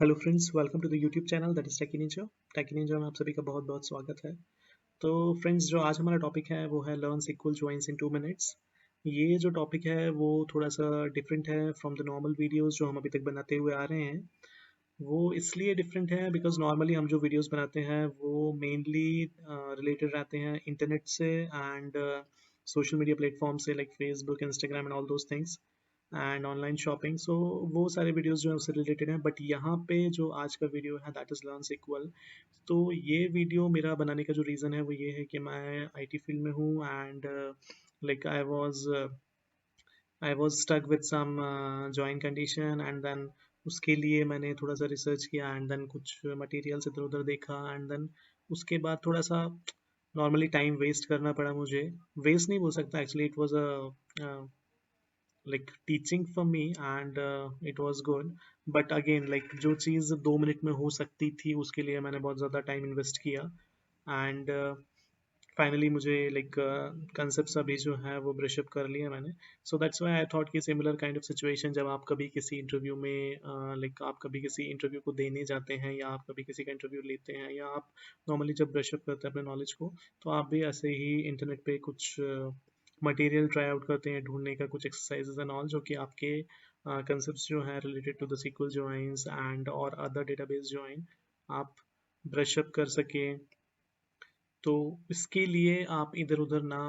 Hello friends, welcome to the YouTube channel that is Techie Ninja. Techie Ninja में आप सभी का बहुत बहुत स्वागत है। तो फ्रेंड्स, जो आज हमारा टॉपिक है वो है लर्न सिक्वल जॉइंस इन 2 मिनट्स। ये जो टॉपिक है वो थोड़ा सा डिफरेंट है फ्रॉम द नॉर्मल वीडियोस जो हम अभी तक बनाते हुए आ रहे हैं। वो इसलिए डिफरेंट है बिकॉज नॉर्मली हम जो वीडियोस बनाते हैं वो मेनली रिलेटेड रहते हैं इंटरनेट से एंड सोशल मीडिया प्लेटफॉर्म से like Facebook, Instagram and all those things and online shopping. So वो सारे वीडियोस जो है उससे रिलेटेड हैं, बट यहाँ पे जो आज का वीडियो है दैट इज़ लर्न सिक्वल। तो ये वीडियो मेरा बनाने का जो रीज़न है वो ये है कि मैं आईटी फील्ड में हूँ and like I was stuck with some joint condition and then उसके लिए मैंने थोड़ा सा रिसर्च किया एंड देन कुछ मटेरियल्स इधर उधर देखा एंड देन उसके बाद थोड़ा सा नॉर्मली टाइम वेस्ट करना पड़ा मुझे। वेस्ट नहीं बोल सकता, actually it was a like teaching for me and it was good, but again like जो चीज़ 2 मिनट में हो सकती थी उसके लिए मैंने बहुत ज़्यादा टाइम इन्वेस्ट किया एंड फाइनली मुझे लाइक कंसेप्ट अभी जो है वो ब्रशअप कर लिया मैंने। So that's why I thought कि सिमिलर काइंड ऑफ सिचुएशन जब आप कभी किसी इंटरव्यू में लाइक आप कभी किसी इंटरव्यू को देने जाते हैं या आप कभी किसी का इंटरव्यू लेते हैं या आप नॉर्मली जब ब्रशअप करते हैं अपने नॉलेज को, तो आप भी ऐसे ही इंटरनेट पे कुछ मटेरियल ट्राई आउट करते हैं ढूंढने का, कुछ एक्सरसाइजेज एंड ऑल जो कि आपके कंसेप्ट जो है related to the SQL joins and और अदर डेटाबेस जॉइन आप ब्रशअप कर सकें। तो इसके लिए आप इधर उधर ना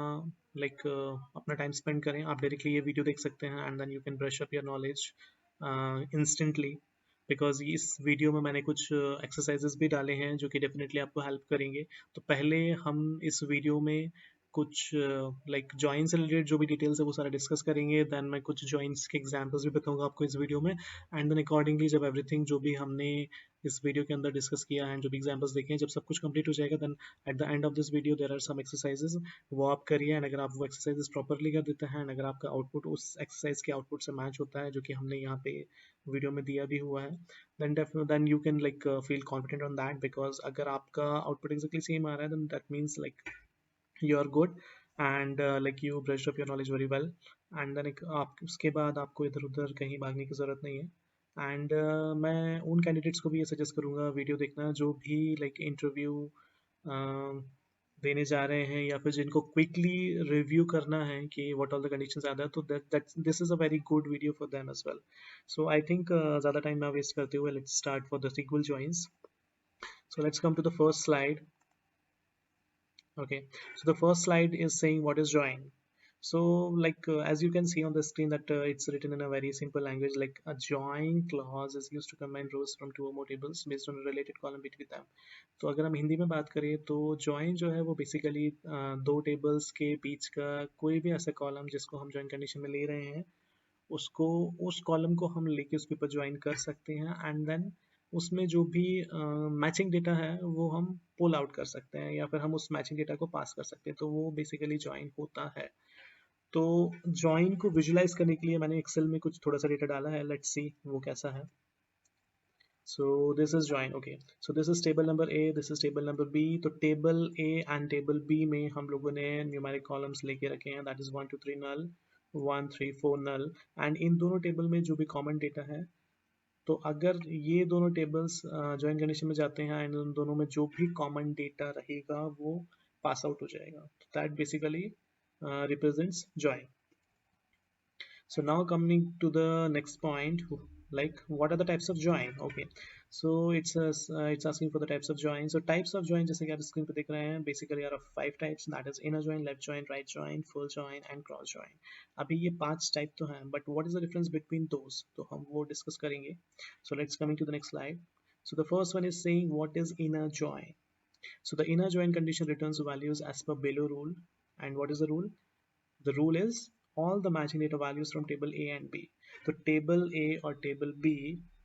लाइक अपना टाइम स्पेंड करें, आप डायरेक्टली ये वीडियो देख सकते हैं and then you can brush up your knowledge instantly. Because इस वीडियो में मैंने कुछ एक्सरसाइजेस भी डाले हैं जो कि डेफिनेटली आपको हेल्प करेंगे। तो पहले हम इस वीडियो में कुछ लाइक जॉइंट से रिलेटेड जो भी डिटेल्स है वो सारा डिस्कस करेंगे, देन मैं कुछ जॉइंट्स के एग्जांपल्स भी बताऊंगा आपको इस वीडियो में एंड देन अकॉर्डिंगली जब एवरीथिंग जो भी हमने इस वीडियो के अंदर डिस्कस किया है, जो भी एग्जांपल्स देखे हैं, जब सब कुछ कंप्लीट हो जाएगा then at the end of this video there are some exercises, वो आप करिए एंड अगर आप वो एक्सरसाइजेज प्रॉपरली कर देते हैं एंड अगर आपका आउटपुट उस एक्सरसाइज के आउटपुट से मैच होता है जो कि हमने यहाँ पे वीडियो में दिया भी हुआ है, then you can like feel confident on that. Because अगर आपका आउटपुट एक्जैक्टली सेम आ रहा है then that means like you are good and like you brushed up your knowledge very well। and then आप उसके बाद आपको इधर उधर कहीं भागने की ज़रूरत नहीं है एंड मैं उन कैंडिडेट्स को भी ये सजेस्ट करूँगा वीडियो देखना जो भी लाइक इंटरव्यू देने जा रहे हैं या फिर जिनको क्विकली रिव्यू करना है कि what all the conditions are there, तो that this is a very good video for them as well. So I think ज़्यादा टाइम ना वेस्ट करते हुए let's start for the SQL joins। So let's come to the first slide। Okay, so the first slide is saying what is join. So like as you can see on the screen that it's written in a very simple language, like a join clause is used to combine rows from two or more tables based on a related column between them। तो अगर हम हिंदी में बात करें तो join जो है वो बेसिकली दो टेबल्स के बीच का कोई भी ऐसा कॉलम जिसको हम join कंडीशन में ले रहे हैं उसको, उस कॉलम को हम लेके उसके ऊपर ज्वाइन कर सकते हैं एंड देन उसमें जो भी मैचिंग डेटा है वो हम पुल आउट कर सकते हैं या फिर हम उस मैचिंग डेटा को पास कर सकते हैं, तो वो बेसिकली ज्वाइन होता है। तो ज्वाइन को विजुलाइज करने के लिए मैंने एक्सेल में कुछ थोड़ा सा डेटा डाला है, लेट्स सी वो कैसा है। So this is join. Okay, so this is table number A, this is table number B. तो table A and table B में हम लोगों ने न्यूमेरिक कॉलम्स लेके रखे हैं, that is 1 2 3 null, 1 3 4 null. And इन दोनों टेबल में जो भी कॉमन डेटा है, तो अगर ये दोनों टेबल्स जॉइन कंडीशन में जाते हैं एंड उन दोनों में जो भी कॉमन डेटा रहेगा वो पास आउट हो जाएगा, तो that basically represents join. So now coming to the next point, like what are the types of join? Okay, so it's asking for the types of join। So types of join जैसे कि आप screen पे देख रहे हैं basically are of 5 types, that is inner join, left join, right join, full join and cross join। अभी ये 5 type तो हैं, but what is the difference between those, तो हम वो डिस्कस करेंगे। So let's coming to the next slide। So the first one is saying what is inner join। So the inner join condition returns values as per below rule। And what is the rule? The rule is all the matching data values from table A and B। तो table A और table B,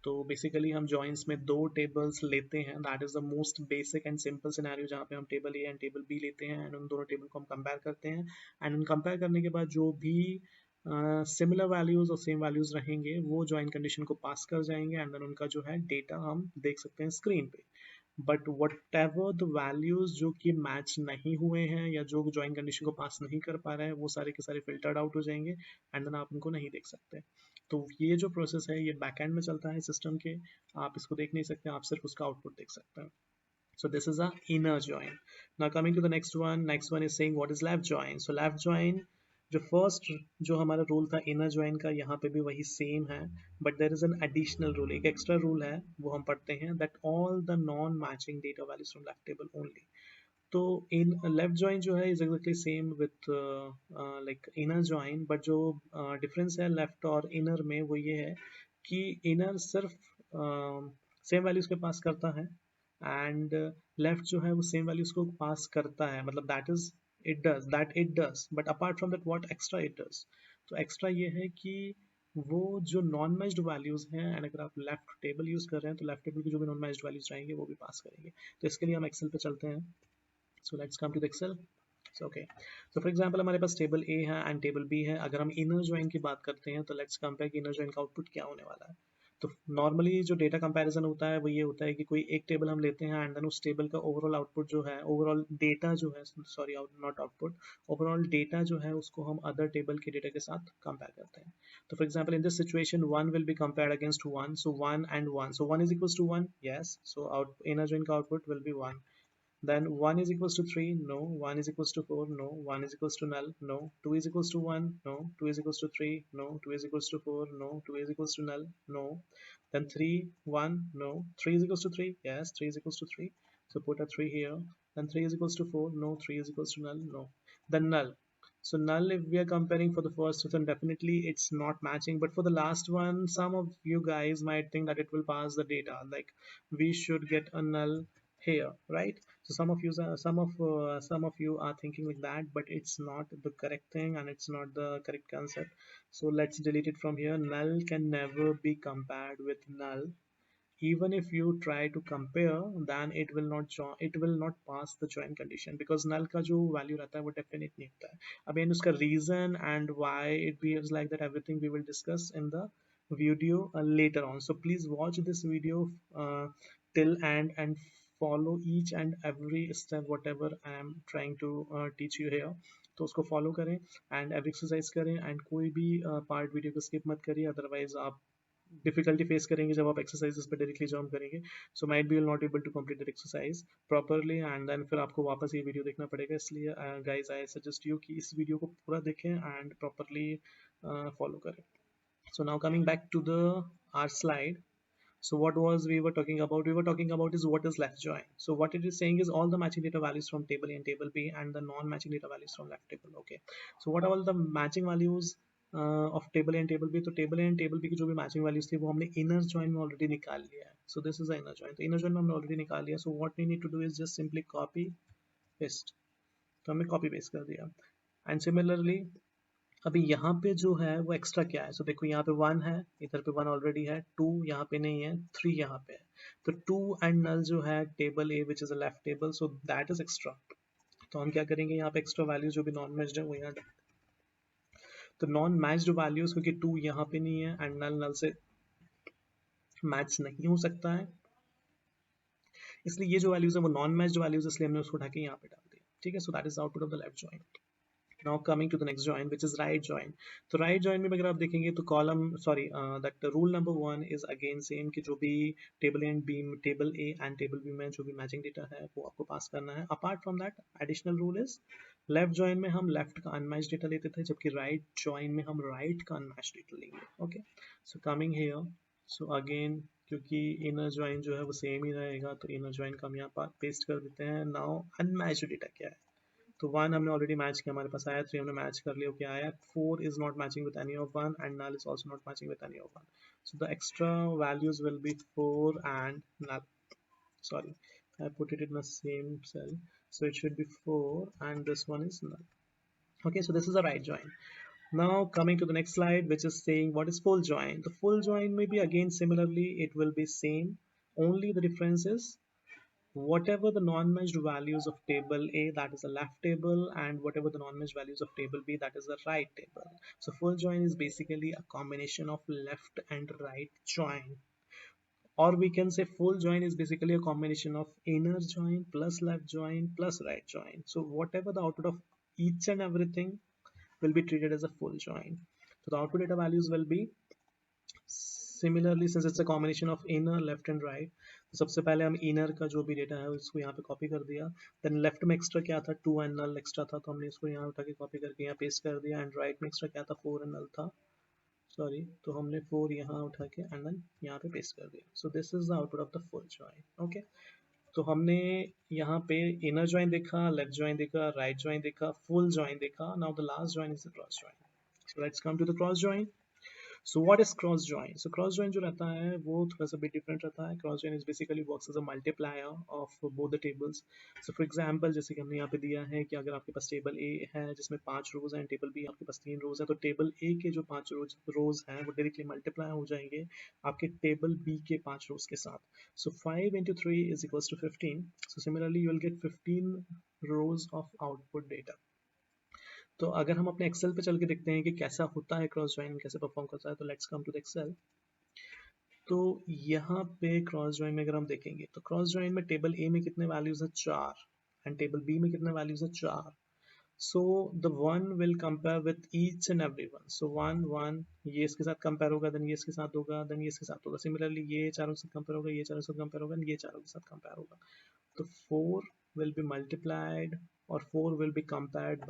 तो basically हम joins में दो tables लेते हैं, that is the most basic and simple scenario जहाँ पे हम table A and table B लेते हैं एंड उन दोनों टेबल को हम कंपेयर करते हैं एंड उन कंपेयर करने के बाद जो भी सिमिलर वैल्यूज और सेम वैल्यूज रहेंगे वो ज्वाइन कंडीशन को पास कर जाएंगे एंड देन उनका जो है डेटा हम देख सकते हैं स्क्रीन पे। But what ever the values जो कि मैच नहीं हुए हैं या जो ज्वाइन कंडीशन को पास नहीं कर पा रहे हैं वो सारे के सारे फिल्टर्ड आउट हो जाएंगे एंड देन आप उनको नहीं देख सकते। तो ये जो प्रोसेस है ये बैकएंड में चलता है सिस्टम के, आप इसको देख नहीं सकते, आप सिर्फ उसका आउटपुट देख सकते हैं. So this is a inner join. Now coming to the next one is saying what is left join. So left join, जो फर्स्ट जो हमारा रूल था इनर ज्वाइन का, यहाँ पे भी वही सेम है, but there is an additional rule, एक एक्स्ट्रा रूल है, वो हम पढ़ते हैं, that all the non matching data values from left table only. तो इन लेफ्ट जॉइन जो है is exactly same with like inner join, but जो डिफरेंस है लेफ्ट और इनर में वो ये है कि इनर सिर्फ सेम वैल्यूज के पास करता है, एंड लेफ्ट जो है वो सेम वैल्यूज को पास करता है, मतलब that it does, but apart from that what extra it does. तो एक्स्ट्रा ये है कि वो जो नॉन मैच्ड वैल्यूज हैं, एंड अगर आप लेफ्ट टेबल यूज कर रहे हैं तो लेफ्ट टेबल की जो भी नॉन मैच्ड वैल्यूज रहेंगे वो भी पास करेंगे. तो इसके लिए हम एक्सेल पे चलते हैं. So let's come to the Excel. So okay. So for example हमारे पास टेबल A है एंड टेबल B है. अगर हम इनर ज्वाइन की बात करते हैं तो लेट्स कंपेयर कि इनर ज्वाइन का आउटपुट क्या होने वाला है. तो नॉर्मली जो डेटा कंपैरिजन होता है वो ये होता है कि कोई एक टेबल हम लेते हैं एंड देन उस टेबल का ओवरऑल आउटपुट जो है, ओवरऑल डेटा जो है, sorry not output, overall data जो है उसको हम अदर टेबल के डेटा के साथ कंपेयर करते हैं. तो for example in this situation 1 will be compared against 1, so 1 and 1, so 1 is equals to 1, yes, so out inner join का output will be 1. Then 1 is equals to 3, no. 1 is equals to 4, no. 1 is equals to null, no. 2 is equals to 1, no. 2 is equals to 3, no. 2 is equals to 4, no. 2 is equals to null, no. Then 3, 1, no. 3 is equals to 3, yes, 3 is equals to 3. So put a 3 here. Then 3 is equals to 4, no. 3 is equals to null, no. Then null. So null, if we are comparing for the first, then definitely it's not matching. But for the last one, some of you guys might think that it will pass the data. Like we should get a null here, right? So some of you are thinking like that, but it's not the correct thing and it's not the correct concept. So let's delete it from here. Null can never be compared with null. Even if you try to compare, then it will not pass the join condition, because null का जो value रहता है वो definite नहीं होता है. Again उसका reason and why it behaves like that, everything we will discuss in the video later on. So please watch this video till end and follow each and every step whatever I am trying to teach you here. तो उसको follow करें and every exercise करें, and कोई भी part video को skip मत करिए, otherwise आप डिफिकल्टी फेस करेंगे जब आप एक्सरसाइजेस पे डायरेक्टली जंप करेंगे. So might be will not able to complete that exercise properly, and then फिर आपको वापस ये वीडियो देखना पड़ेगा. इसलिए गाइज आई सजेस्ट यू कि इस वीडियो को पूरा देखें एंड प्रॉपरली फॉलो करें. So now coming back to the our slide. So what was we were talking about? We were talking about is what is left join. So what it is saying is all the matching data values from table A and table B and the non-matching data values from left table. Okay. So what are all the matching values of table A and table B? तो table A and table B की जो भी matching values थी वो हमने inner join में already निकाल लिया है. So this is the inner join. तो inner join में हमने already निकाल लिया. So what we need to do is just simply copy paste. तो हमने copy paste कर दिया. And similarly अभी यहाँ पे जो है वो एक्स्ट्रा क्या है. सो देखो यहाँ पे 1 है, इधर पे 1 ऑलरेडी है, 2 यहाँ पे नहीं है, 3 यहाँ पे है. तो 2 एंड नल जो है table A which is a left table, so that is extra. तो हम क्या करेंगे, यहाँ पे एक्स्ट्रा वैल्यूज जो भी नॉन मैच्ड है वो यहाँ. तो नॉन मैच्ड वैल्यूज क्योंकि 2 यहाँ पे नहीं है एंड नल नल से मैच नहीं हो सकता है, इसलिए ये जो वैल्यूज है वो नॉन मैच्ड वैल्यूज, इसलिए हमने उसको उठा के यहाँ पे डाल दिया. ठीक है. सो that is output of the left join. Now coming to the next join, which is right join. तो right join में अगर आप देखेंगे तो column sorry that rule number 1 is again same कि जो भी table A and B, table A and table B में जो भी matching data है वो आपको पास करना है. Apart from that additional rule is left join में हम left का unmatched data लेते थे, जबकि right join में हम right का unmatched data लेंगे. Okay. So coming here, so again क्योंकि inner join जो है वो सेम ही रहेगा तो inner join का हम यहाँ पेस्ट कर देते हैं. Now unmatched data क्या है. तो 1 हमने ऑलरेडी मैच किया, हमारे पास आया. 3 हमने मैच कर लिया, क्या आया. 4 is not matching with any of 1 and null is also not matching with any of 1. So the extra values will be 4 and null. Sorry, I put it in the same cell, so it should be 4 and this one is null. Okay, so this is a right join. Now coming to the next slide, which is saying what is full join. The full join may be again similarly it will be same, only the difference is whatever the non-matched values of table A, that is a left table, and whatever the non-matched values of table B, that is a right table. So full join is basically a combination of left and right join, or we can say full join is basically a combination of inner join plus left join plus right join. So whatever the output of each and everything will be treated as a full join. So the output data values will be Similarly, since it's a combination of inner, left and right, तो सबसे पहले हम inner का जो भी data है उसको यहाँ पे कॉपी कर दिया. देन लेफ्ट में एक्स्ट्रा क्या था, 2 एंड नल एक्स्ट्रा था, तो हमने इसको यहाँ उठा के कॉपी करके यहाँ पेस्ट कर दिया. एंड राइट में एक्स्ट्रा क्या था, 4 एंड नल था, सॉरी, तो हमने 4 यहाँ उठा के एंड देन यहाँ पे पेस्ट कर दिया. So this is the output of the full join. Okay, तो हमने यहाँ पे इनर जॉइन देखा, लेफ्ट जॉइन देखा, राइट जॉइन देखा, फुल जॉइन देखा. Now the last join is the cross join. So let's come to the cross join. So what is cross join? So cross join जो रहता है वो थोड़ा सा bit different रहता है. Cross join is basically works as a multiplier of both the tables. So for example, जैसे कि हमने यहाँ पे दिया है कि अगर आपके पास टेबल A है जिसमें 5 रोज हैं, टेबल B आपके पास 3 रोज है, तो टेबल A के जो 5 रोज हैं वो डायरेक्टली मल्टीप्लाई हो जाएंगे आपके टेबल B के 5 रोज के साथ. So 5 into 3 is equals to 15. So similarly you will get 15 rows of output data. तो अगर हम अपने एक्सेल पे चल के देखते हैं कि कैसा होता है क्रॉस ज्वाइन, कैसे परफॉर्म करता है, तो let's come to the Excel. तो यहाँ पे क्रॉस ज्वाइन में अगर हम देखेंगे तो क्रॉस ज्वाइन में टेबल ए में कितने वैल्यूज है, 4, एंड टेबल बी में कितने वैल्यूज है, 4. So the one will compare with each and every one. So one one ये इसके साथ कंपेयर होगा, देन ये इसके साथ होगा, देन ये इसके साथ होगा. सिमिलरली ये चारों के साथ कंपेयर होगा, ये चारों के साथ कंपेयर होगा, ये चारों के साथ कंपेयर होगा. तो 4 will be multiplied or 4 will be compared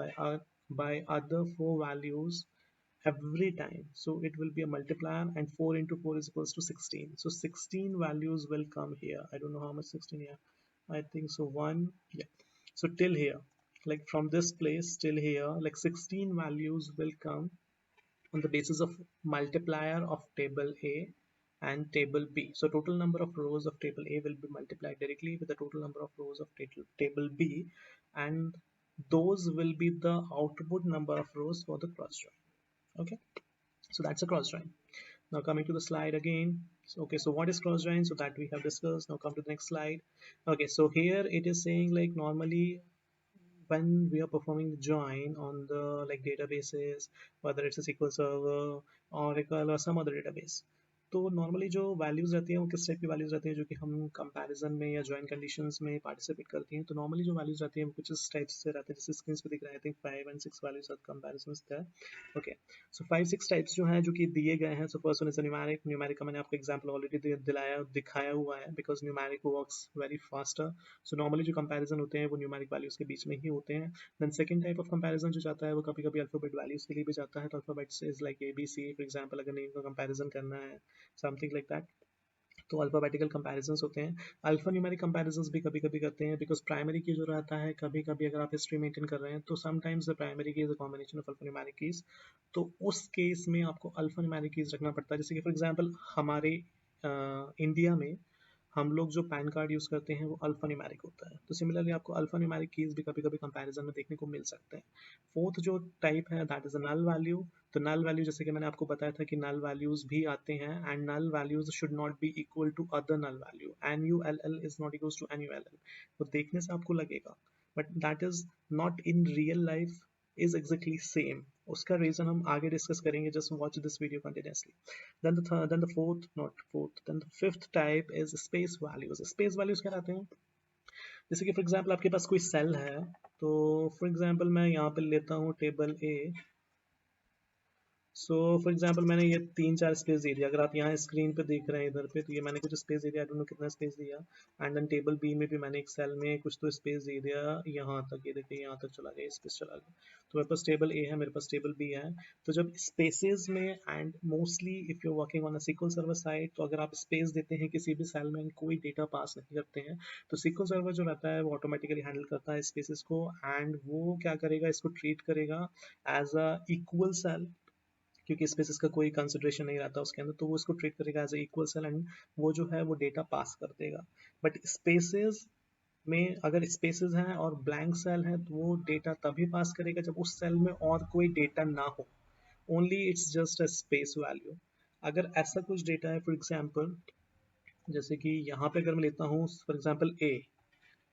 by other 4 values every time. So it will be a multiplier, and 4 into 4 is equals to 16. So 16 values will come here. I don't know how much 16 here. I think so 1, yeah. So till here, like from this place till here, like 16 values will come on the basis of multiplier of table A and table B. So total number of rows of table A will be multiplied directly with the total number of rows of table B, and those will be the output number of rows for the cross join. Okay, so that's a cross join. Now coming to the slide again. So, okay, so what is cross join? So that we have discussed. Now come to the next slide. Okay, so here it is saying like normally when we are performing the join on the like databases, whether it's a SQL Server, Oracle or some other database, तो normally जो values रहती हैं वो किस type की values रहती हैं जो कि हम कंपैरिजन में या जॉइन कंडीशंस में पार्टिसिपेट करती हैं. तो नॉर्मली जो वैल्यूज़ रहती हैं वो कुछ इस टाइप से रहते हैं जैसे स्क्रीन पे दिख रहा है. I think 5 and 6 values are comparisons there. Okay, so 5-6 types जो हैं जो कि दिए गए हैं. So first one is numeric. Numeric का मैंने आपको एग्जांपल ऑलरेडी दिखाया हुआ है because numeric works very faster. So normally जो कंपैरिजन होते हैं वो न्यूमेरिक वैल्यूज़ के बीच में ही होते हैं. Then second type of comparison जो जाता है वो कभी कभी अल्फाबेट वैल्यूज़ के लिए भी जाता है. तो alphabets is like ABC for example, अगर नेम का कंपैरिजन करना है, समथिंग लाइक दैट, तो अल्फाबेटिकल कंपैरिजंस होते हैं. अल्फा न्यूमेरिक कंपैरिजंस भी कभी कभी करते हैं बिकॉज प्राइमरी की जो रहता है, कभी कभी अगर आप हिस्ट्री मेंटेन कर रहे हैं तो समटाइम्स द प्राइमरी की is a combination of alpha numeric keys. तो उस केस में आपको अल्फा न्यूमेरिक कीज रखना पड़ता है. जैसे कि फॉर एग्जांपल हमारे इंडिया में हम लोग जो पैन कार्ड यूज़ करते हैं वो अल्फा न्यूमेरिक होता है. तो सिमिलरली आपको अल्फा न्यूमेरिक कीज भी कभी कभी कंपैरिजन में देखने को मिल सकते हैं. फोर्थ जो टाइप है that is a null value. तो नल वैल्यू जैसे कि मैंने आपको बताया था कि नल वैल्यूज भी आते हैं, and null values should not be equal to other null value. NuLL is not equal to NuLL. वो देखने से आपको लगेगा but that is not in real life is exactly same. उसका रीजन हम आगे डिस्कस करेंगे. Just watch this video continuously. then the fourth, not fourth, then the fifth type is space values. Space values क्या रहते हैं, जैसे कि for example आपके पास कोई सेल है. तो फॉर एग्जांपल मैं यहाँ पे लेता हूँ table A. So for example मैंने ये 3-4 स्पेस दे दिया. अगर आप यहाँ स्क्रीन पे देख रहे हैं इधर पे, तो ये मैंने कुछ स्पेस दे दिया. आई डोंट नो कितना स्पेस दिया. एंड देन टेबल बी में भी मैंने एक सेल में कुछ तो स्पेस दे दिया यहाँ तक. ये देखिए यहाँ तक चला गया, स्पेस चला गया. तो मेरे पास टेबल ए है, मेरे पास टेबल बी है. तो जब स्पेसेस में, and mostly if you working on a SQL server site, तो अगर आप स्पेस देते हैं किसी भी सेल में कोई डेटा पास नहीं करते हैं, तो SQL सर्वर जो रहता है वो ऑटोमेटिकली हैंडल करता है स्पेसेस को, एंड वो क्या करेगा, इसको ट्रीट करेगा एज अ इक्वल सेल, क्योंकि स्पेसिस का कोई कंसिडरेशन नहीं रहता उसके अंदर. तो वो इसको ट्रीट करेगा as a equal cell, and वो जो है वो डेटा पास कर देगा. बट स्पेसेस में अगर स्पेसेस हैं और ब्लैंक सेल है तो वो डेटा तभी पास करेगा जब उस सेल में और कोई डेटा ना हो. Only it's just a space value. अगर ऐसा कुछ डेटा है, फॉर एग्जाम्पल जैसे कि यहाँ पे अगर मैं लेता हूँ फॉर एग्जाम्पल ए,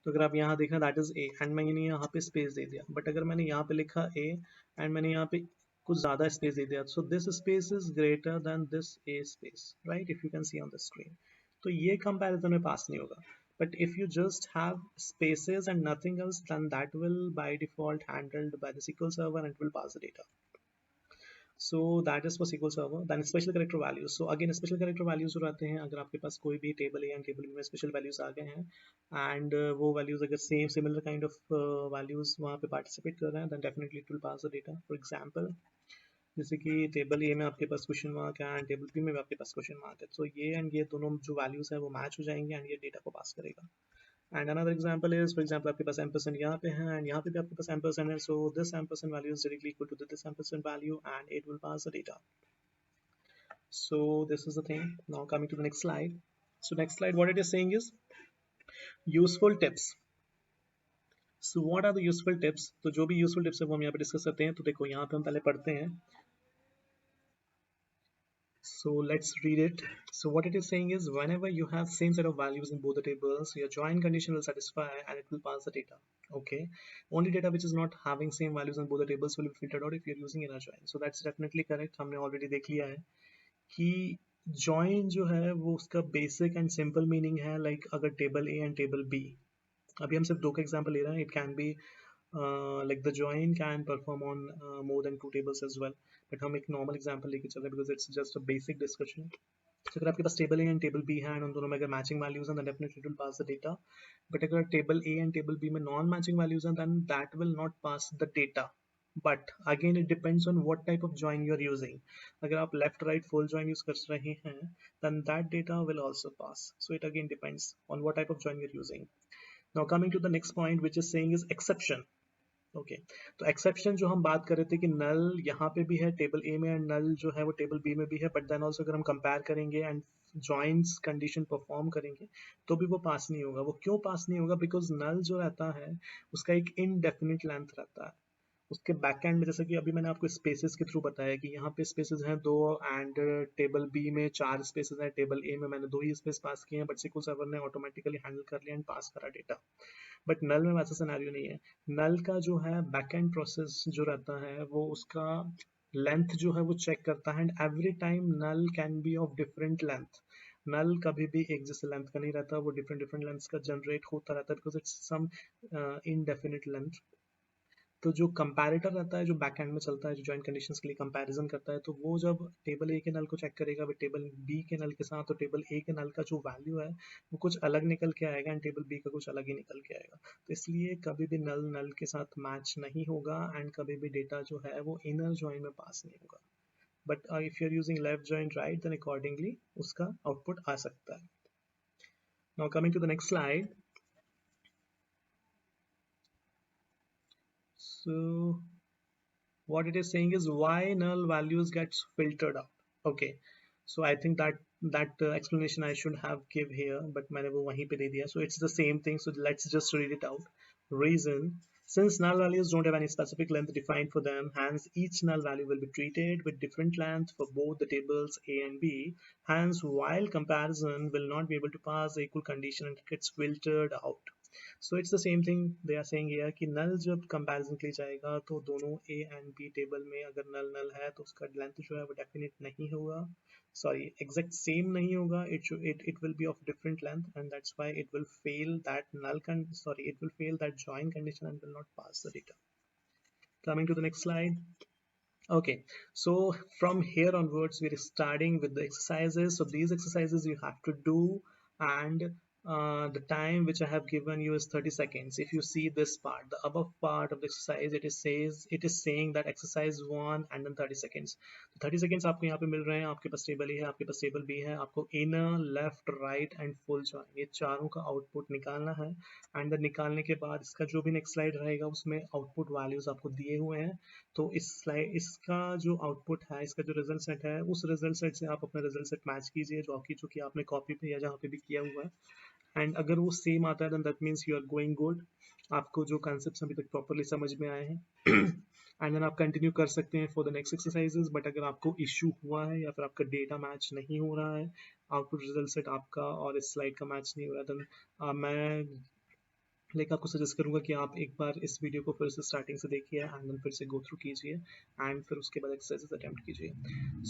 तो अगर आप यहाँ देखना दैट इज ए, एंड मैंने यहाँ पे स्पेस दे दिया. बट अगर मैंने यहाँ पे लिखा ए एंड मैंने यहाँ पे कुछ ज़्यादा स्पेस दे दिया, so this space is greater than this a space, right, if you can see on the screen. तो ये कंपैरिजन में पास नहीं होगा. But if you just have spaces and nothing else, then that will by default handled by the SQL server and will pass the data. So that is for SQL server. Then special character values. So again special character values जो रहते हैं, अगर आपके पास कोई भी table A and table B में special values आ गए हैं एंड वो वैल्यूज अगर same similar kind of values वहाँ पे पार्टिसिपेट कर रहे हैं, then definitely it will pass the data. For example, जैसे कि टेबल ए में आपके पास क्वेश्चन मार्क है एंड टेबल बी में भी आपके पास क्वेश्चन मार्क है, तो ये एंड ये दोनों जो वैल्यूज है वो मैच हो जाएंगे एंड ये डेटा को पास करेगा. And another example is, for example, आपके पास ampersand यहाँ पे है and यहाँ पे भी आपके पास ampersand है, so this ampersand value is directly equal to this ampersand value and it will pass the data. So this is the thing. Now coming to the next slide. So next slide, what it is saying is useful tips. So what are the useful tips? तो जो भी useful tips है वो हम यहाँ पे discuss करते हैं. तो देखो यहाँ पे हम पहले पढ़ते हैं. So let's read it. So what it is saying is whenever you have same set of values in both the tables, your join condition will satisfy and it will pass the data. Okay. Only data which is not having same values in both the tables will be filtered out if you're using inner join. So that's definitely correct. हमने already देख लिया है कि join जो है वो उसका basic and simple meaning है like अगर table A and table B. अभी हम सिर्फ दो का एग्जांपल ले रहे हैं. It can be like the join can perform on more than two tables as well. But हम एक normal example लेके चल रहे हैं because it's just a basic discussion. So अगर आपके पास table A and table B है एंड उन दोनों में अगर मैचिंग वैल्यूज हैं then definitely it will pass the data. But अगर table A and table B में नॉन मैचिंग वैल्यूज हैं then that will not pass the data. But again it depends on what type of join you are using. अगर आप left right full join use कर रहे हैं then that data will also pass. So it again depends on what type of join you're using. Now coming to the next point which is saying is exception. Okay तो exception जो हम बात कर रहे थे कि नल यहाँ पे भी है टेबल ए में एंड नल जो है वो टेबल बी में भी है, बट देन ऑल्सो अगर हम कंपेयर करेंगे एंड जॉइंट्स कंडीशन परफॉर्म करेंगे तो भी वो पास नहीं होगा. वो क्यों पास नहीं होगा? बिकॉज नल जो रहता है उसका एक इनडेफिनिट लेंथ रहता है. उसके बैक एंड में जैसे कि अभी मैंने आपको स्पेसेस के थ्रू बताया कि यहाँ पे स्पेसेस हैं दो एंड टेबल बी में चार स्पेसेस हैं, टेबल ए में मैंने दो ही स्पेस पास किए हैं, बट SQL सर्वर ने ऑटोमेटिकली हैंडल कर लिया एंड पास करा डेटा. बट नल में वैसा सिनेरियो नहीं है. नल का जो है बैक एंड प्रोसेस जो रहता है वो उसका लेंथ जो है वो चेक करता है and every time null can be of different length. Null कभी भी एक जैसे लेंथ का नहीं रहता, वो डिफरेंट डिफरेंट लेंथ का जनरेट होता रहता है because it's some indefinite length. तो जो कंपैरेटर रहता है जो बैक एंड में चलता है जो जॉइंट कंडीशंस के लिए कंपैरिजन करता है, तो वो जब टेबल ए के नल को चेक करेगा विद टेबल बी के नल के साथ, तो टेबल ए के नल का जो वैल्यू है वो कुछ अलग निकल के आएगा एंड टेबल बी का कुछ अलग ही निकल के आएगा. तो इसलिए कभी भी नल नल के साथ मैच नहीं होगा एंड कभी भी डेटा जो है वो इनर जॉइन में पास नहीं होगा. But if you are using left join right then accordingly उसका आउटपुट आ सकता है. Now coming to the next slide. So what it is saying is why null values gets filtered out. Okay, so I think that explanation I should have give here, but मैंने वो वहीं पे दे दिया. So it's the same thing, so let's just read it out. Reason: since null values don't have any specific length defined for them, hence each null value will be treated with different length for both the tables A and B. Hence while comparison will not be able to pass the equal condition and it gets filtered out. So it's the same thing they are saying here कि null जब comparison के लिए जाएगा तो दोनों A and B table में अगर नल नल है तो उसका लेंथ जो है वो डेफिनेट नहीं होगा, सॉरी एग्जैक्ट सेम नहीं होगा. It will be of different length and that's why it will fail that null sorry it will fail that join condition and will not pass the data. Coming to the next slide. Okay, so from here onwards we're starting with the exercises. So these exercises you have to do and the time which I have given you is 30 seconds. If you see this part, the above part of the exercise, it is saying that exercise 1 and then 30 seconds. तो 30 seconds आपको यहाँ पे मिल रहे हैं. आपके पास table ए है, आपके पास टेबल बी है, आपको inner left right and full join ये चारों का आउटपुट निकालना है एंड निकालने के बाद इसका जो भी नेक्स्ट स्लाइड रहेगा उसमें आउटपुट वैल्यूज आपको दिए हुए हैं. तो इस स्लाइड इसका जो आउटपुट है, इसका जो रिजल्ट सेट है, उस रिजल्ट सेट से आप अपना रिजल्ट सेट मैच कीजिए जो कि आपने कॉपी पे या जहाँ पे भी किया हुआ है. एंड अगर वो सेम आता है that means you are going good. आपको जो कॉन्सेप्ट्स अभी तक प्रॉपरली समझ में आए हैं एंड देन आप कंटिन्यू कर सकते हैं for the next exercises. But अगर आपको इशू हुआ है या फिर आपका डेटा मैच नहीं हो रहा है, आउटपुट रिजल्ट सेट आपका और इस स्लाइड का मैच नहीं हो रहा, देन मैं आपको सजेस्ट करूंगा कि आप एक बार इस वीडियो को फिर से स्टार्टिंग से देखिए एंड देन फिर से गो थ्रू कीजिए एंड फिर उसके बाद एक्सरसाइजेस अटेम्प्ट कीजिए.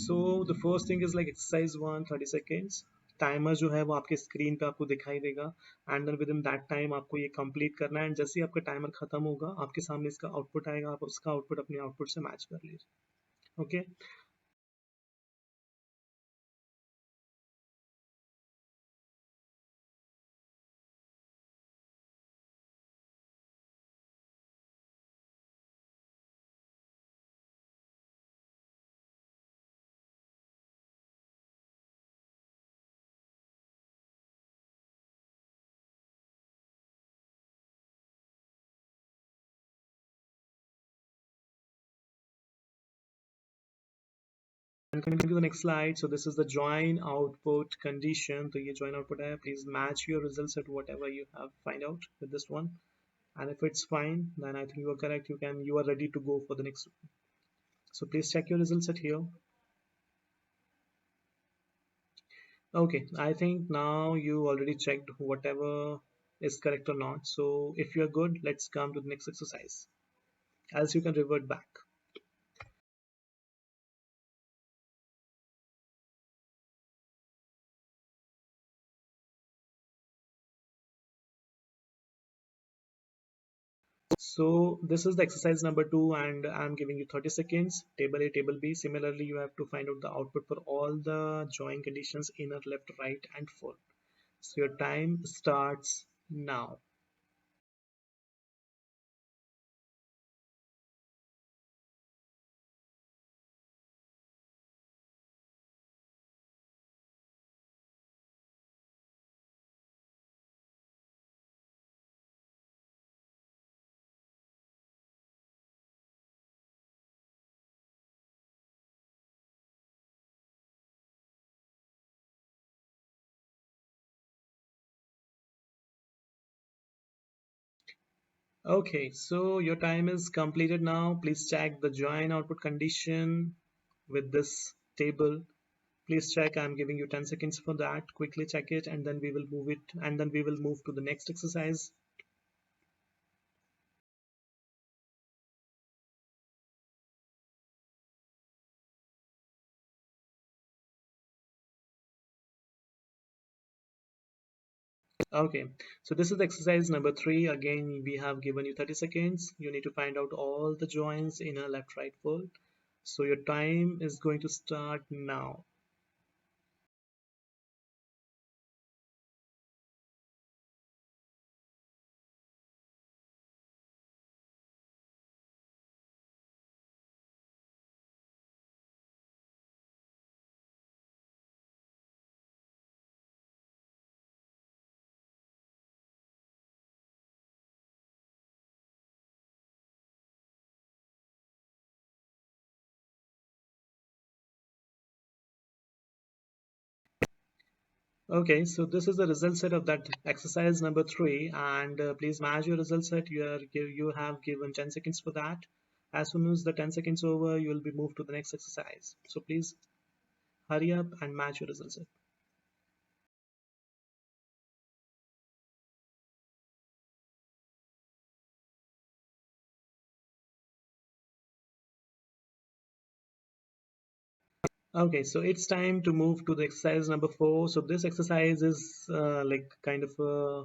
So the first thing is like exercise 1 30 seconds. Timer जो है वो आपके स्क्रीन पे आपको दिखाई देगा and then within that time आपको ये कंप्लीट करना है एंड जैसे ही आपका टाइमर खत्म होगा आपके सामने इसका आउटपुट आएगा, आप उसका आउटपुट अपने आउटपुट से मैच कर लीजिए. Okay. And coming to the next slide, so this is the join output condition. तो ये join output है. Please match your results at whatever you have find out with this one. And if it's fine, then I think you are correct. You are ready to go for the next one. So please check your results at here. Okay, I think now you already checked whatever is correct or not. So if you're good, let's come to the next exercise. Else you can revert back. So this is the exercise number 2 and I'm giving you 30 seconds. Table A, table B. Similarly, you have to find out the output for all the join conditions: inner, left, right, and full. So your time starts now. Okay, so your time is completed now. Please check the join output condition with this table. Please check. I'm giving you 10 seconds for that. Quickly check it and then we will move it and then we will move to the next exercise. Okay, so this is exercise number 3. Again, we have given you 30 seconds. You need to find out all the joins in a left, right, full. So your time is going to start now. Okay, so this is the result set of that exercise number 3 and please match your result set. You have given 10 seconds for that. As soon as the 10 seconds over, you will be moved to the next exercise. So please hurry up and match your result set. Okay, so it's time to move to the exercise number 4. So this exercise is like kind of a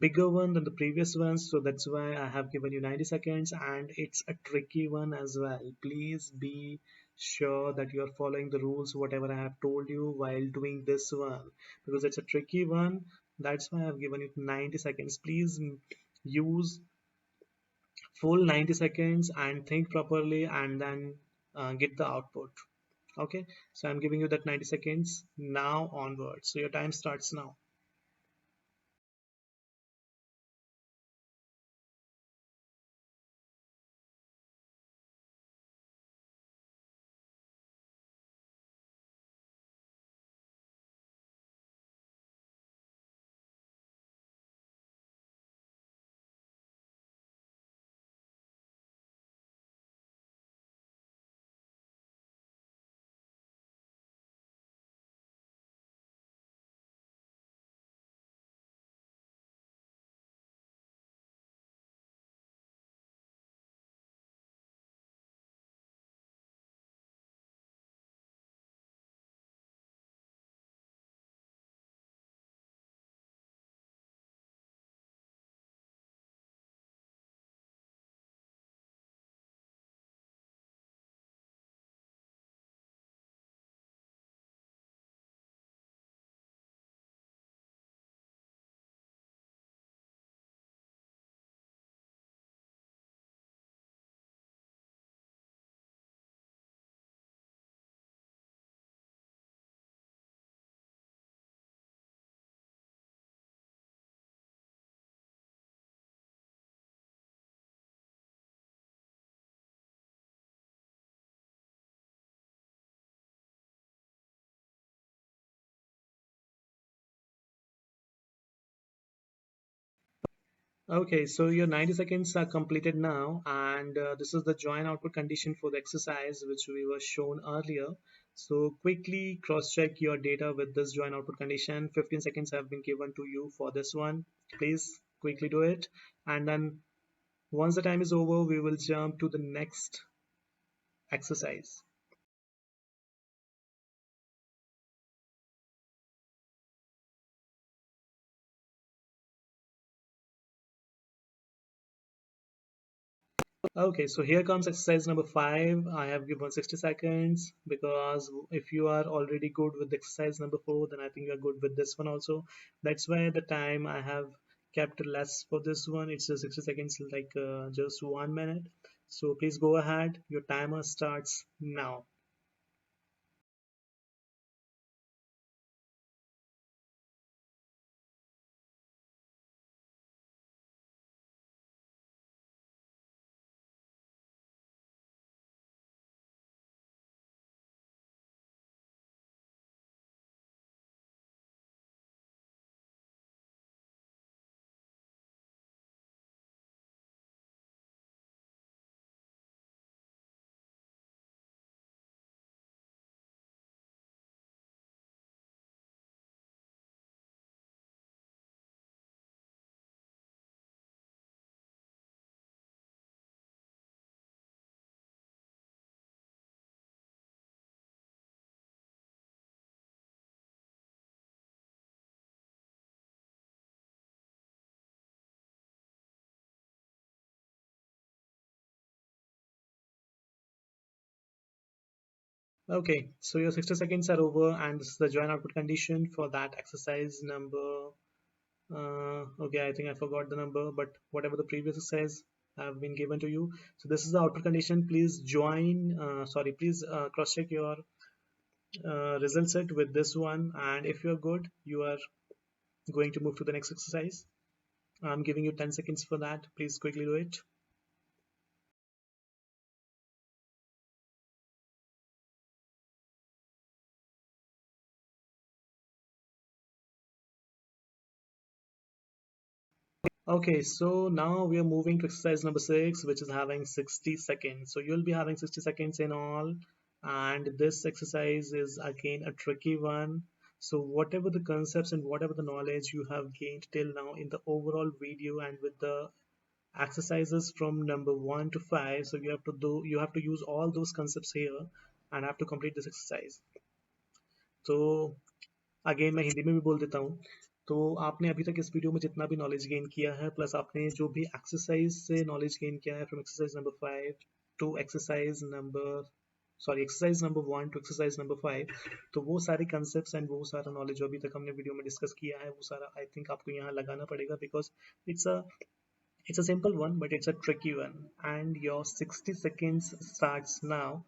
bigger one than the previous ones, so that's why I have given you 90 seconds and it's a tricky one as well. Please be sure that you are following the rules whatever I have told you while doing this one, because it's a tricky one. That's why I have given you 90 seconds. Please use full 90 seconds and think properly and then get the output. Okay, so I'm giving you that 90 seconds now onwards, so your time starts now. Okay, so your 90 seconds are completed now, and this is the join output condition for the exercise which we were shown earlier. So quickly cross-check your data with this join output condition. 15 seconds have been given to you for this one. Please quickly do it. And then once the time is over, we will jump to the next exercise. Okay, so here comes exercise number 5. I have given 60 seconds because if you are already good with exercise number 4, then I think you are good with this one also. That's why the time I have kept less for this one. It's just 60 seconds, like just 1 minute. So please go ahead. Your timer starts now. Okay, so your 60 seconds are over, and this is the join output condition for that exercise number. Okay, I think I forgot the number, but whatever the previous exercise have been given to you. So this is the output condition. Please please cross-check your result set with this one. And if you're good, you are going to move to the next exercise. I'm giving you 10 seconds for that. Please quickly do it. Okay, so now we are moving to exercise number 6, which is having 60 seconds. So you'll be having 60 seconds in all, and this exercise is again a tricky one. So whatever the concepts and whatever the knowledge you have gained till now in the overall video and with the exercises from number 1 to 5, so you have to use all those concepts here and have to complete this exercise. So again मैं हिंदी में भी बोल देता हूँ। तो आपने अभी तक इस वीडियो में जितना भी नॉलेज गेन किया है, प्लस आपने जो भी एक्सरसाइज से नॉलेज गेन किया है from exercise number 5 to exercise number 1 to exercise number 5, तो वो सारे कंसेप्ट्स एंड वो सारा नॉलेज जो अभी तक हमने वीडियो में डिस्कस किया है, वो सारा आई थिंक आपको यहाँ लगाना पड़ेगा, because it's a it's a simple one, but it's a tricky one. And your 60 seconds starts now.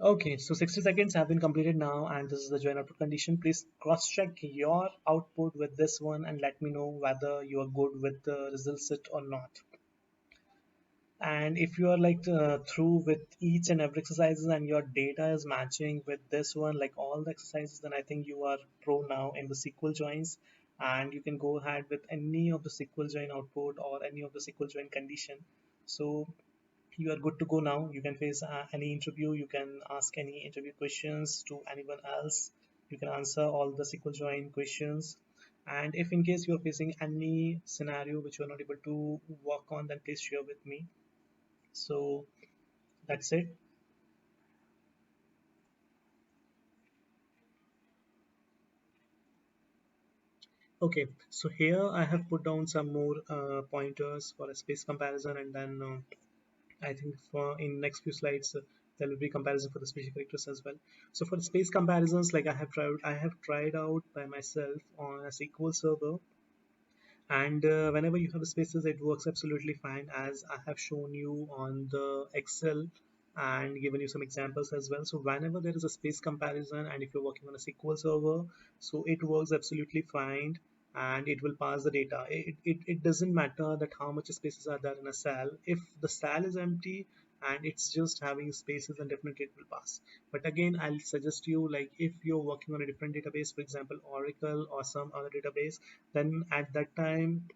Okay, so 60 seconds have been completed now, and this is the join output condition. Please cross-check your output with this one and let me know whether you are good with the result set or not. And if you are like through with each and every exercises and your data is matching with this one, like all the exercises, then I think you are pro now in the SQL joins, and you can go ahead with any of the SQL join output or any of the SQL join condition. So you are good to go now. You can face any interview, you can ask any interview questions to anyone else, you can answer all the SQL join questions, And if in case you're facing any scenario which you're not able to work on, then please share with me. So that's it. Okay, so here I have put down some more pointers for a space comparison, and then I think for in next few slides there will be comparison for the special characters as well. So for the space comparisons, like I have tried out by myself on a SQL server, and whenever you have spaces it works absolutely fine, as I have shown you on the Excel and given you some examples as well. So whenever there is a space comparison and if you're working on a SQL server, so it works absolutely fine and it will pass the data. It doesn't matter that how much spaces are there in a cell. If the cell is empty and it's just having spaces, then definitely it will pass. But again, I'll suggest you, like if you're working on a different database, for example Oracle or some other database, then at that time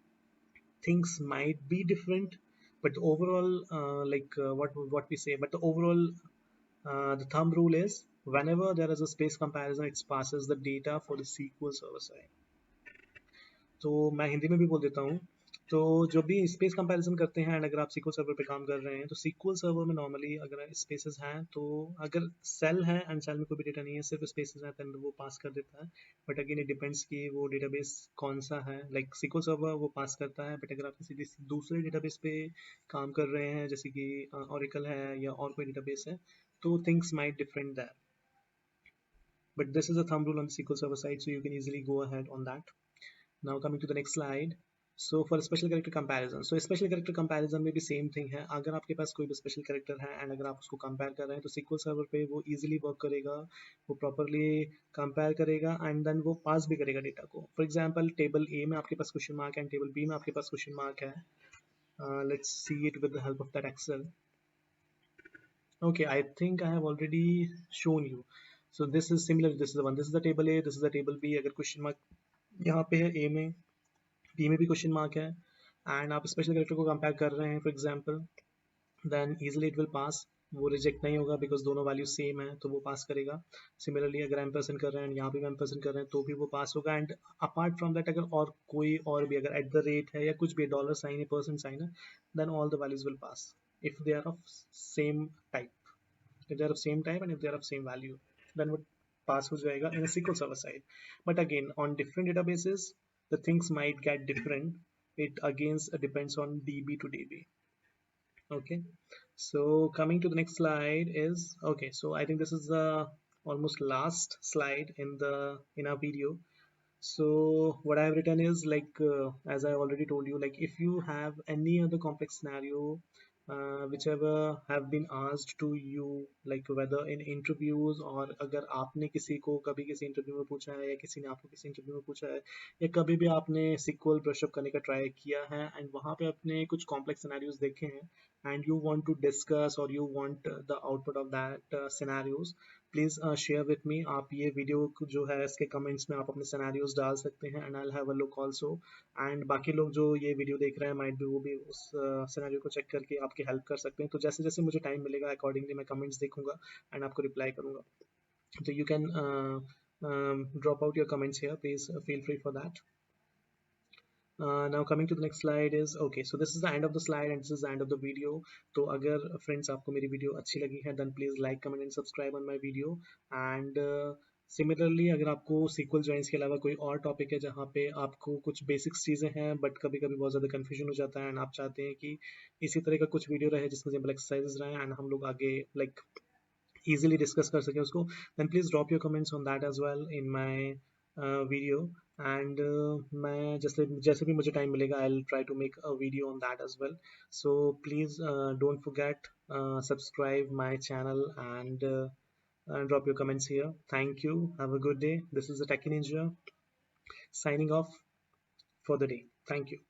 things might be different. But the overall what we say, but the overall the thumb rule is whenever there is a space comparison, it passes the data for the SQL server side. तो मैं हिंदी में भी बोल देता हूँ। तो जब भी स्पेस कंपैरिजन करते हैं एंड अगर आप SQL सर्वर पे काम कर रहे हैं, तो SQL सर्वर में नॉर्मली अगर स्पेसेस हैं, तो अगर सेल है एंड सेल में कोई भी डेटा नहीं है, सिर्फ स्पेसेस हैं, तो वो पास कर देता है। बट अगेन इट डिपेंड्स कि वो डेटाबेस कौन सा है। लाइक SQL सर्वर वो पास करता है, बट अगर आप किसी दूसरे डेटाबेस पे काम कर रहे हैं, जैसे कि Oracle है या और कोई डेटाबेस है, तो things might different that. But this is a thumb rule on the SQL Server side, so you can easily go ahead on that. Now coming to the next slide. So for special character comparison, so special character comparison में भी same thing है। अगर आपके पास कोई भी special character है and अगर आप उसको कंपेयर कर रहे हैं, तो SQL सर्वर पे वो इजीली वर्क करेगा, वो प्रॉपरली कंपेयर करेगा एंड देन वो पास भी करेगा डेटा को। फॉर एग्जांपल टेबल ए में आपके पास क्वेश्चन मार्क है एंड टेबल बी में आपके पास क्वेश्चन मार्क है। Let's see it with the help of that Excel. Okay, I think I have already shown you. So this is similar. This is the one. This is the table A. This is the table B. अगर question mark यहाँ पे है A में, B में भी question mark है and आप special character को कंपेयर कर रहे हैं for example, then easily it will pass. वो रिजेक्ट नहीं होगा बिकॉज दोनों वैल्यू सेम है, तो वो पास करेगा। सिमिलरली अगर एम्परसेंड कर रहे हैं यहाँ पे भी एम्परसेंड कर रहे हैं, तो भी वो पास होगा। एंड अपार्ट फ्रॉम दैट अगर और कोई और भी अगर एट द रेट है या कुछ भी डॉलर साइन है, परसेंट साइन है, then all the values will pass if they are of same type. if they are of same type and if they are of same value, then would pass हो जाएगा in a SQL server side. But again on different databases the things might get different. It again depends on DB to DB. Okay, so coming to the next slide is, okay, so I think this is the almost last slide in our video. So what I have written is like as I already told you, like if you have any other complex scenario whichever have been asked to you, like whether in interviews or अगर आपने किसी को कभी किसी interview में पूछा है या किसी ने आपको किसी इंटरव्यू में पूछा है या कभी भी आपने SQL ब्रशअप करने का ट्राई किया है एंड वहाँ पे आपने कुछ कॉम्प्लेक्स सिनेरियोज देखे हैं and you want to discuss और you want the output of that scenarios, please share with me. आप ये वीडियो जो है इसके कमेंट्स में आप अपने सिनेरियोज डाल सकते हैं and I have a look also. And बाकी लोग जो ये वीडियो देख रहे हैं माइट भी वो भी उस सिनेरियो को चेक करके आपकी हेल्प कर सकते हैं। तो जैसे जैसे मुझे टाइम मिलेगा अकॉर्डिंगली मैं कमेंट्स देखूंगा एंड आपको रिप्लाई करूंगा। तो you can drop out your comments here, please feel free for that. Now coming to the next slide is, okay, so this is the end of the slide and this is the end of the video. तो अगर friends आपको मेरी video अच्छी लगी है then please like, comment and subscribe on my video. And similarly अगर आपको SQL joins के अलावा कोई और टॉपिक है जहाँ पे आपको कुछ बेसिक्स चीज़ें हैं बट कभी कभी बहुत ज़्यादा कन्फ्यूजन हो जाता है एंड आप चाहते हैं कि इसी तरह का कुछ वीडियो रहे जिसमें सिंपल एक्सरसाइजेस रहे एंड हम लोग आगे लाइक easily discuss कर सकें उसको, then please drop your comments on that as well in my video. And मैं जैसे जैसे भी मुझे टाइम मिलेगा I'll try to make a video on that as well. So please don't forget subscribe my channel and drop your comments here. Thank you, have a good day. This is the Techie Ninja signing off for the day. Thank you.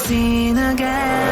Seen again.